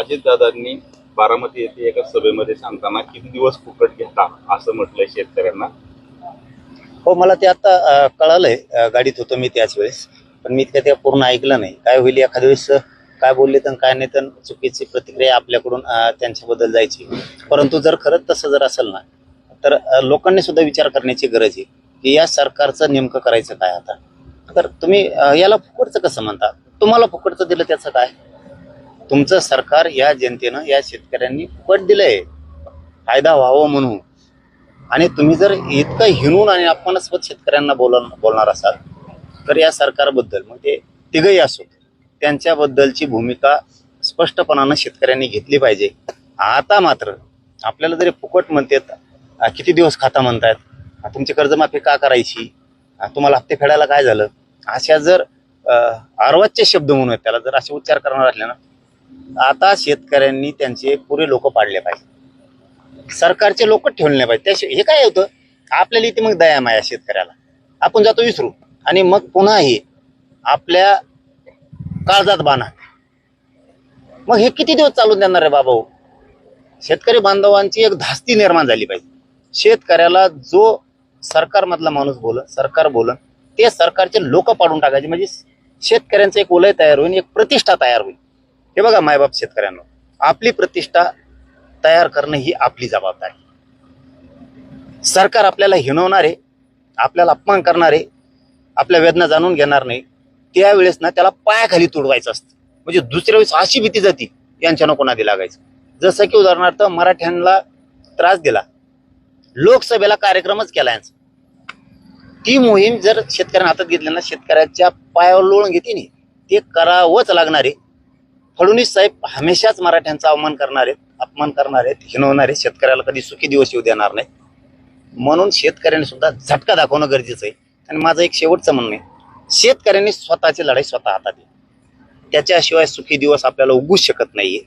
अजितदादांनी बारामती येथे एका सभेमध्ये सांगताना किती दिवस फुकट घेता असं म्हटलंय शेतकऱ्यांना. हो, मला ते आता कळालंय. गाडीत होतो मी त्याच वेळेस, पण मी ते पूर्ण ऐकलं नाही. काय होईल एखाद्या वेळेस काय बोलले तर काय नाही, तर चुकीची प्रतिक्रिया आपल्याकडून त्यांच्याबद्दल जायची. परंतु जर खरंच तसं जर असेल ना, तर लोकांनी सुद्धा विचार करण्याची गरज आहे की या सरकारचं नेमकं करायचं काय. आता तर तुम्ही याला फुकटचं कसं म्हणता? तुम्हाला फुकटचं दिलं त्याचं काय? तुमचं सरकार या जनतेनं, या शेतकऱ्यांनी फुकट दिलंय फायदा व्हावं म्हणून. आणि तुम्ही जर इतकं हिणून आणि अपमानास्पद शेतकऱ्यांना बोलणार असाल तर या सरकारबद्दल, मग ते तिघही असो, त्यांच्याबद्दलची भूमिका स्पष्टपणानं शेतकऱ्यांनी घेतली पाहिजे. आता मात्र आपल्याला जरी फुकट म्हणतात, किती दिवस खाता म्हणतायत, तुमची कर्जमाफी का करायची, तुम्हाला हप्ते फेडायला काय झालं, अशा जर अर्वाच्य शब्द म्हणून त्याला जर असे उच्चार करणार असले ना, आता शेतकऱ्यांनी त्यांचे पुरे लोक पाडले पाहिजे. सरकारचे लोक ठेवले नाही पाहिजे. त्याशिवाय हे काय होतं, आपल्याला इथे मग दया माया शेतकऱ्याला आपण जातो विसरू, आणि मग पुन्हा हे आपल्या काळजात बाणा. मग हे किती दिवस चालून देणार आहे बाबा? शेतकरी बांधवांची एक धास्ती निर्माण झाली पाहिजे. शेतकऱ्याला जो सरकारमधला माणूस सरकार बोलन ते सरकारचे लोक पाडून टाकायचे, म्हणजे शेतकऱ्यांचं एक वलय तयार होईल, एक प्रतिष्ठा तयार होईल. हे बघा मायबाप शेतकऱ्यांना, आपली प्रतिष्ठा तयार करणं ही आपली जबाबदारी. सरकार आपल्याला हिणवणार आहे, आपल्याला अपमान करणार आहे, आपल्या वेदना जाणून घेणार नाही, त्यावेळेस ना त्याला पायाखाली तुडवायचं असतं. म्हणजे दुसऱ्या वेळेस अशी भीती जाती यांच्या नको नादी लागायचं. जसं की उदाहरणार्थ मराठ्यांना त्रास दिला, लोकसभेला कार्यक्रमच केला यांचा. ती मोहीम जर शेतकऱ्यांना हातात घेतली ना, शेतकऱ्याच्या पायावर लोळून घेते नाही, ते करावंच लागणार आहे. फडणवीस साहेब हमेशाच मराठ्यांचा अपमान करणार आहेत, हिणवणार आहेत, शेतकऱ्याला कधी सुखी दिवस येऊ देणार नाही. म्हणून शेतकऱ्यांनी सुद्धा झटका दाखवणं गरजेचं आहे. आणि माझं एक शेवटचं म्हणणं आहे, शेतकऱ्यांनी स्वतःची लढाई स्वतः हातात घ्या. त्याच्याशिवाय सुखी दिवस आपल्याला उगूच शकत नाहीये.